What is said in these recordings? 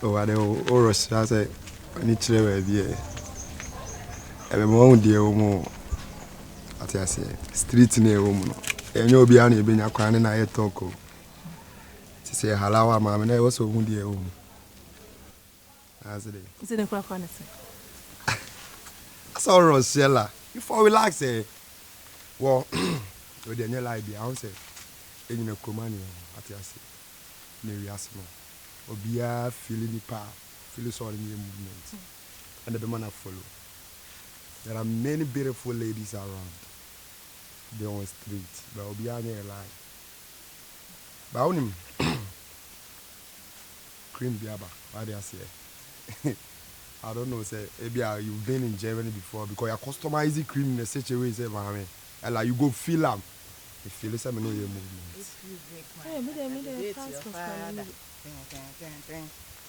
Oh, I know, or I say, I need to have a every moment, dear woman. I say, street near woman. And you'll be on your being a crying and I talk. To say, hello, mamma, and I also wound dear woman. As it is. It's in a crack on it. I saw Rosella. Before we like say, well, with the new idea, I say, in a command, I say, Mary Asmo. Obia feeling the power, feeling sorry in your movement, and the man I follow. There are many beautiful ladies around. They're on the street, but Obia near a line. But only cream biaba, what do I say? I don't know, say, maybe you've been in Germany before because you customize the cream in such a way, say, man, and like you go feel them. You feel the same in your movement. Hey, me transport.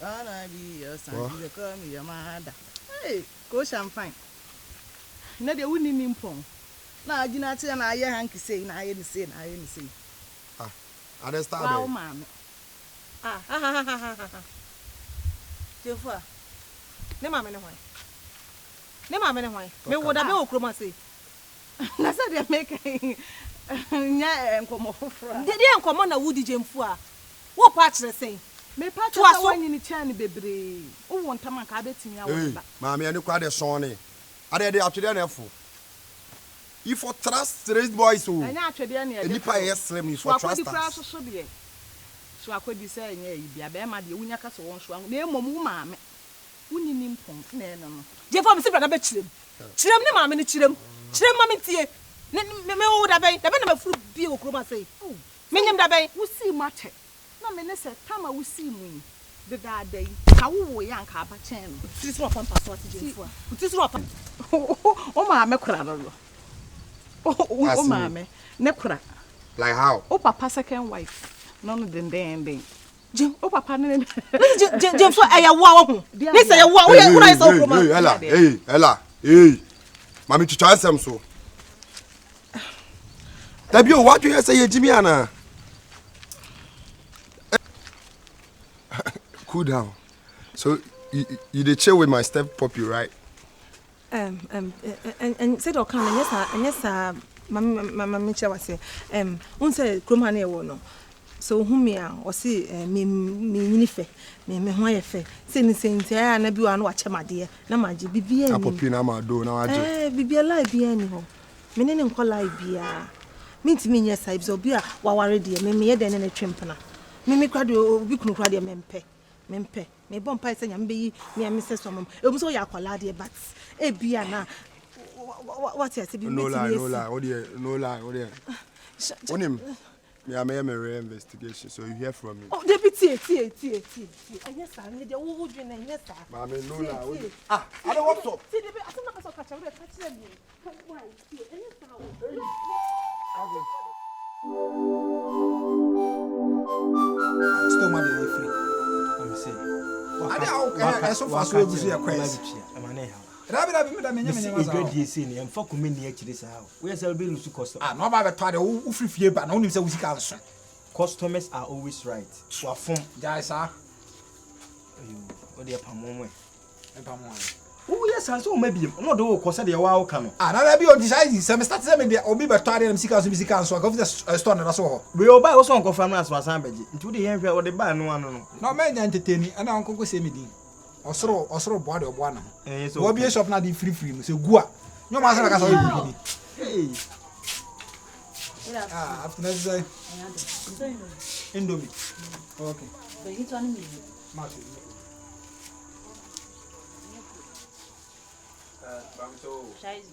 I be your son, you call me your mother. Hey, go champagne. No, they wouldn't need pong. Now, you not say, I hear Hanky saying, I ain't saying, I ain't saying. Ah, I understand. Wow, ma'am. Jeffa. Ne mamma no why. Ne mamma no why. Me would have no chroma say. Na said they make nya enkomo foforo. Dey enkomo na wudi jemfu a. Wo patch the say. Me patch the one ni chan bebre. Wo won tam ka betimi a wo ba. Mama ani kwa de sone. Ade dey atwede na efo. If for trust raised boys o. Anya atwede na e. Nipa yes slim if for trust. So akodi say nya yi bia be ma de wunya ka so won so an. Na emom wu maame. Wuni ni mpon na e no no. Je for me se brada be chirem. Chirem ni maame ni chirem. Chirem mama tie. Me wo da ben na mafuru bi o kroma say. Me nyem da ben. Wo si mate. Na me ne se tama wo si mu. De da dai. Ka wo ya nka aba chen no. Tiri so pampa so ati jemfu a. Tiri so pampa. O maame kura no. O maame ne kura. Like how? O papa second wife. No den. Jim, o papa ne. Jim for aya wo ho. Ne say wo wo ya so kroma. Ella. Hey. Mami to try some so. Tabio, what you say, Jimmy Anna? Cool down. So you dey chill with my step puppy, right? And said or come and yes, Mama Mitchell was say, say Kroma ne wo no. So whom me or see me nife, me why fe. Saying na bi wan watch my dear. Na maji bibi e. Puppy na ma do na waje. Bibi alive bi ani ho. Me ne nko live bia. Me ntimi nya side so bia wa ware de me ye de ne twempena. Me kwade obi kunu kwade mempe. Me bon pai se nyam be yi me amese so mom. E bu so ya kwala de but e bia na what you say be no lie. No lie. Onim. Me am a investigation, so you hear from me. Oh, deputy. Yes, sir. Me dey wo dwen na yes, sir. Mama, no lie. Ah, I don't want to. See, I think na so catch me. Why? Yes, sir. Still money free. I'm saying. I so fast we see a question. Rabi me nyame nyama say ni emfa komeni a chire sa ha we say be lose customer no ba beto ade wo free fie ba na wonim say wusika nso customers are always right wa fom jai sa ayo o de pamon wo yes so o mabiem no de wo kosa de wa wo ka no na bi o decide say me start say me de obi beto ade na sika nso ka fi store na so ho we o buy wo so nko fam na so asan beje nti wo de yen hwe o de buy no ano no me nya entertain ana onko say me din osoro boade oboa na wo bi shop na di free no se gua nyo ma sa ka so bi hey after that say indomie okay so you want me match bamto size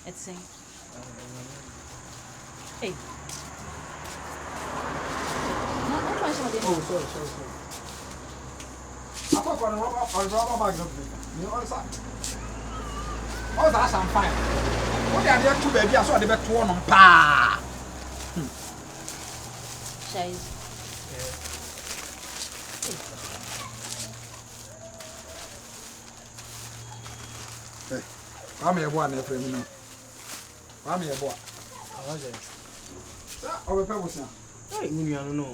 it's saying hey. Oh, sorry. I'm not going to rubber bag of me. You understand? Oh, that's I'm fine. What are there two baby? I saw the bet one on pa. Size. Hey, I'm here one every minute. I'm here boy. Obe pe bosia. Eh, unu anu no.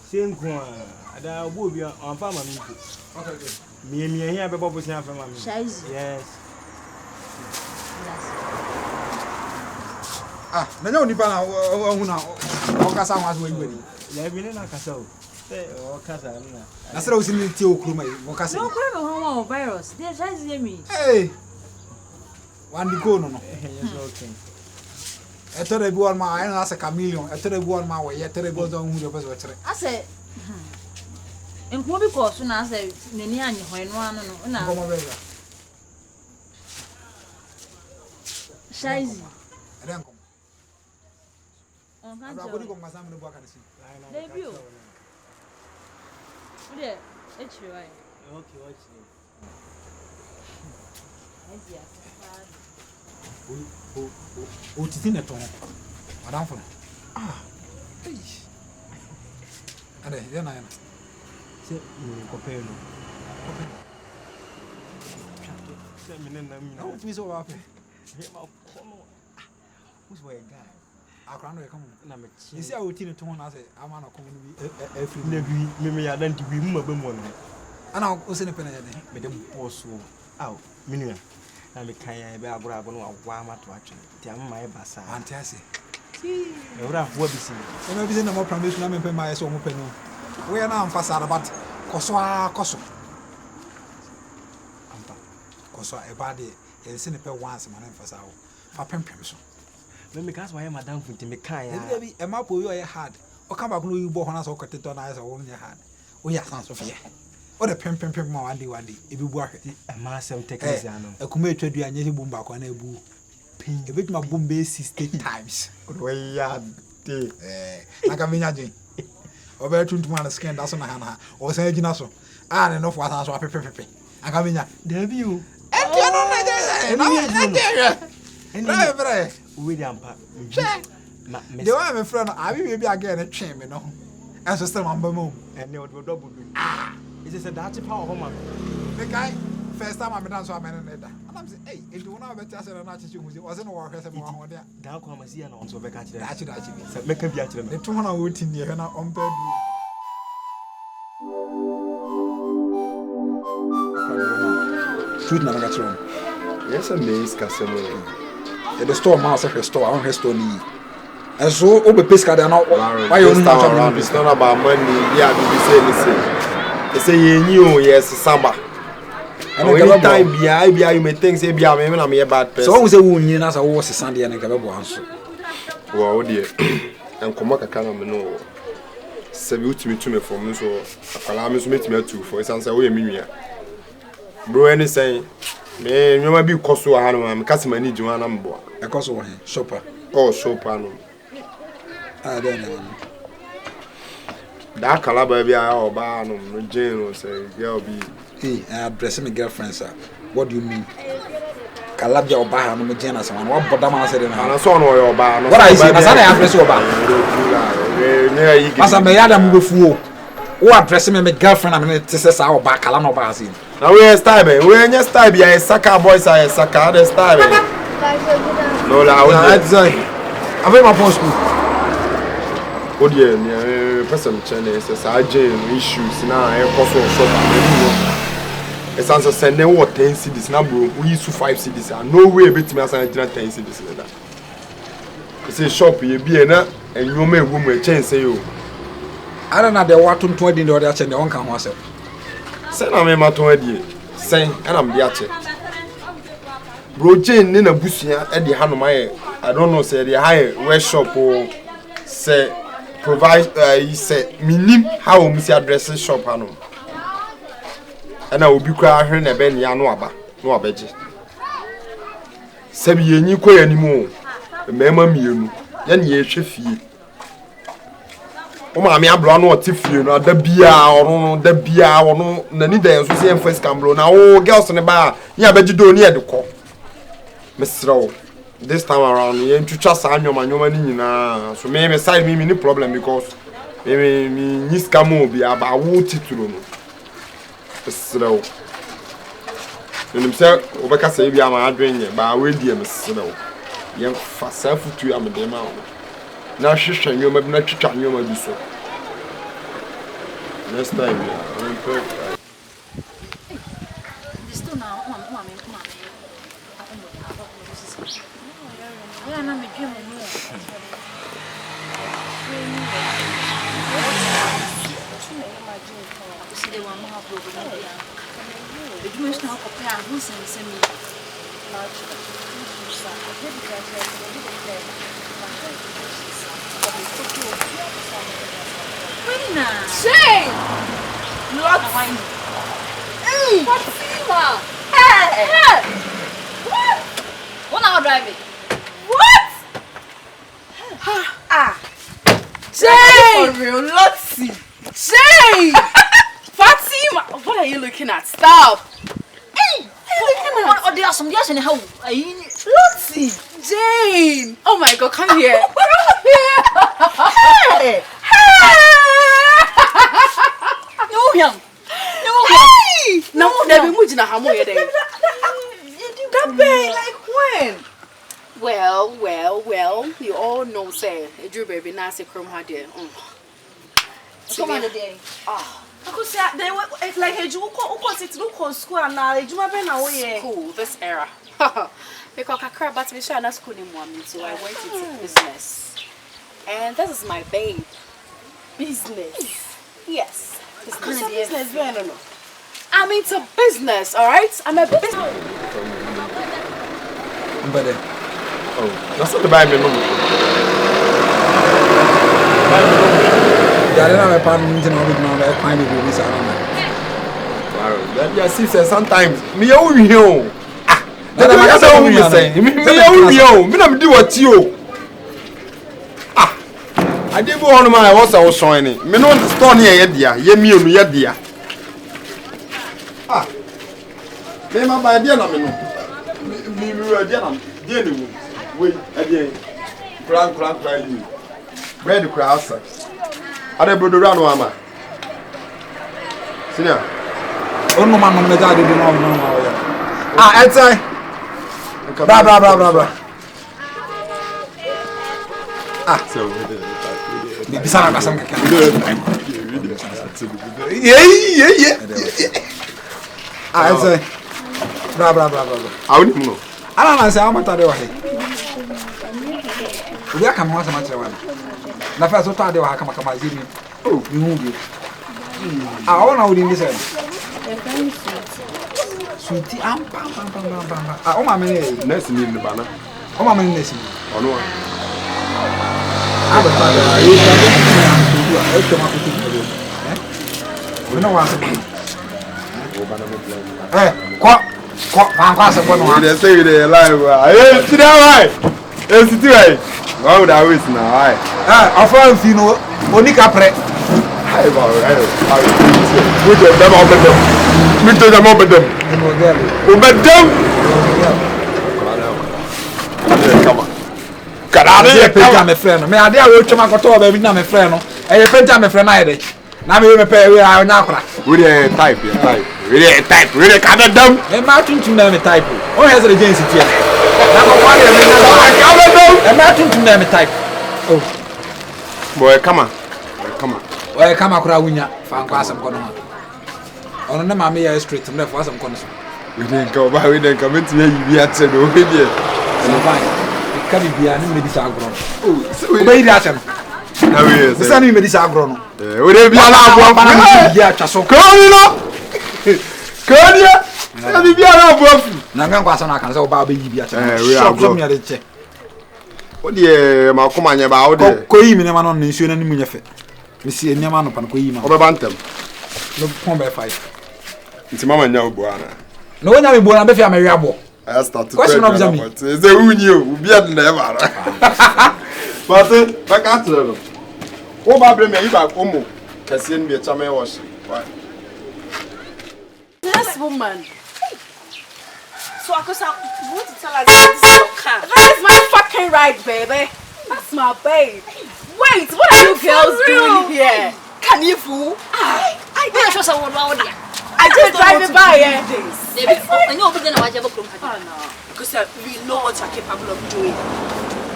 Se nko a ada obo bi on fa ma mi ko. Okay. Me here be bosia fa ma mi. Yes. Ah, na nya onipa na hu na o kasa ho aso wani. Ya bi ne na kasa o. O kasa na. Na sere o si ni tie okruma yi, o kasa. No kure no virus. They just hear me. Hey. Wan di go no no. Yes, okay. Etere bi won ma ayi na asa chameleon, etere bi won ma wo ye, etere bi won hu de pese wetire. Ase Enko bi ko so na ase nani anye hwan no anu no na. Ngomo be ya. Shaizi. Renko. On kan Abra ko di ko ngasa me no bo aka de si. Debut. Ode, echiri wai. Okay, watch it. Esia. O titi ne ton. Madam fo. Ah. Ei. Ade, ye na ye na. Se ko pe no. Se mi na mi na. O fi so wa pe. He ma ko no. Who's boy guy? Akra no ye come. Na me chi. You see how titi ne ton na say ama na come no bi every Na bi me ya dan ti bi mu ma be mo no. ana o se ne pe na ye de. Me de boss o. Aw, minua. Na me kan ya be agora agora no wa ma to atwe. Ti am ma e basa. Ante ase. Ewura fo bi si. E no bi se na mo promise na me pe ma ye so mo pe no. We na am fasa but koso koso. Ampa. Koso e ba de e se ne pe once ma na fasa o. Fa pempem so. Me gas wa ya madam funti me kan ya. E bi e ma po yo ye hard. O kan ba ko no yu bo hona so ko teto na ye so wo nye hard. O ya san so fe. O de pempem ma wande e bi bu ahwe. E ma sem techniques ya no. E kuma etwadu anye he bumba ko na ebu. Pin. E bi ma bumba 60 times. O ya de. Na ka menya dwen. O be tuntum na skin da so na ha na. O san agina so. Ah ne no fo asan so apepepepe. Aka menya. Da bi o. E ti no na je. Na je. Na bre. We dey ampa. Ma me. De wa me frɛ no abi bi aga ne twen me no. Enso sɛ mamba mo. Ene o do double do. Ah. It is a dirty power home. The guy first time I met so I met da. And I'm say, hey, if you want to bet us na chichi muzi, was no work say mo ho dia. Da ko amasi ya na onso be ka kire. Da chi. Se meka bi a kire The no. two na wo tin ye na on bed. Food na ga tro. Yes, I'm nice customer. The store ma say store, I want store ni. And so o be pesca there now. Why you not around? It's not about money. Yeah, you say listen. They say you yes samba. And anytime be you may think say be I'm a bad person. So we say we need na say wo se Sunday na ga be bo anso. Wow, dear. And come back can me no. Say you to me from so akala me so me to for instance we me bro any say me me be koso ha no me kase mani djuma na mbo. E koso wo he shopper. Oh, shopper no. Ah there na. That caliber be our bar no Jane say girl be. Hey, I address my girlfriend sir. What do you mean? Calabia or bar no me Jane as one. What bottom man said na. And so no your bar no. What I say? Asa na address your bar. Asa me yada mu befuo. Who address me girlfriend am me te say sa o bar kala no bar sin. Now we style be. We any style be a Sika boys are Sika the style be. No la I design. Ave my phone school. O dear, person channel says I issues now I also shop. It's answer send them what 10 CDs now bro. We use 5 CDs and no way bit me as I 10 CDs like that. It's a shop you be na and you may woman chance say you. I don't know the what 20 the other channel on can was. Send am ma 20. Send and I'm the ache. Bro Jane ni na busia e de hanom aye. I don't know say the high workshop or say provide he say minim how we see address shop hanom. And I will be cry here na ben ya no aba je. Sabi yenyi ko yanimo. Mema mienu. Ya ne ye hwe fie. O ma me abro no oti fie no da bia ono nani da enso se first cambro na o girls ne ba ya beji do ni e de ko. Mesro this time around you ntwitwa sa nyoma ni nyina so me side me ni problem because me ni scam obi aba wo tituro no mesro nim say obeka say bi ama adwen ye ba we die mesro ye fa safutu am de ma Na hwehwɛ nyoma bi na twitwa nyoma bi so. Next time, I'm perfect. This too now, mama. Yeah, na me dream mo. See the one more problem here. The dream is now compare who sends me. Shane! Lots. Fatima! Hey! What? What now driving? What? Jane! For real, Lottie! Jane! Fatima! What are you looking at? Stop! Hey! What there are some years in the house. Lottie! Jane! Oh my god, come here! Come here! Hey! No, Hey! Now, never imagine how much you're like when? Well, you all know, say, a Drew baby, Nancy Chrome had there. come on the day. I could say they were like a Jew to school and now a Jew away. School, this era. Because I cried about me, share not school anymore, so I went into business. And this is my babe. Business? Yes. Business. No. I'm into business, alright? I'm a business. Oh, that's not the Bible. I don't have a partner in the find it with this. Yeah, sister, sometimes me own you. That's what I'm saying. Me own you. Me not do what you. I didn't go on my house. I was showing it. Me no understand here, dear. Ye me no ye dear. Me ma ba dear na me no. Me dear na dear ni. Wait, again. Crank you. Bread cross. Are brodo run mama. Senior. On no man no me jade no. Outside. Bra. So Bisara kasam kaka. Yeah. Outside. Bra. I wouldn't know. I don't say how much are they here. We are coming once a month. Na first what are they come ziri. Oh, you hungry. I want to win this. Sweetie, bam. Oh, my man, Next in the banner. oh, my man, listen. Oh no. I was we know what. They say they alive. Hey, sit down, right? Hey, sit down. Why would I waste now? I found you know, Monica Pre. Hey, which of them over them? Which of them over them? Over them? Come on. I paint my friend. May I dare to my cotor, baby, not my friend. And you paint my friend either. Now we pay we are now. We type. Really can't them. And Martin to name a type. Or has an agency here. And Martin to name a type. Oh, boy, come on. Well, come across when you found some corner. On the mammy street and left for some corners. We didn't come into here. You had said, oh, So fine. Can be an immediate agron. oh, so we Obey that. now we The sun immediate agron. would they be allowed? Yeah, Chasso. Konya, let me be allowed. Nangan can so Barbie. We are check. Oh, dear, my command about it. Koi Minaman on the Sun and Munafe. We see a Yaman upon Koima. Over Bantam. No, come by 5. It's Mamma no Buana. No one ever born a Befia Mariabo. I start to Question of Zami. It's a who knew, be at never. But, back after them. Oh, Babble, may you back home. Can see me a chame wash. Yes, woman. So I could want to tell her this is your car. That is my fucking ride, baby. That's my babe. Wait, what are you girls doing here? Can you fool? I just drive it by I know but then I no, because we know what you're capable of doing.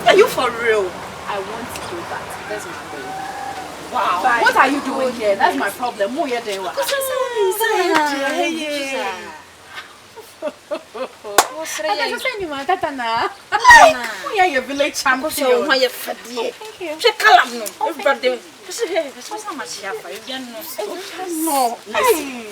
Are you for real? I want to do that. That's my goal. Wow. Bye. What are you doing here? That's my problem. Mo here doing what? What's that? I'm saying you want that na. We are your village champion. So why you fadie? Check kalam no. Everybody. What's so much here for you? No. Hey.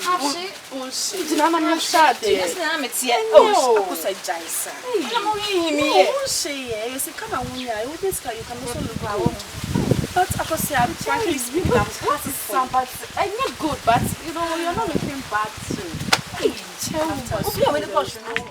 Dina na nya shade. Yes na me tie. Oh, akusa jaisa. Na mo yi mi. Oh, say you see come on here. You this you can also look around. But I say I'm frankly speaking, I'm but I'm not good, but you know, you're not looking bad too. Hey, tell me.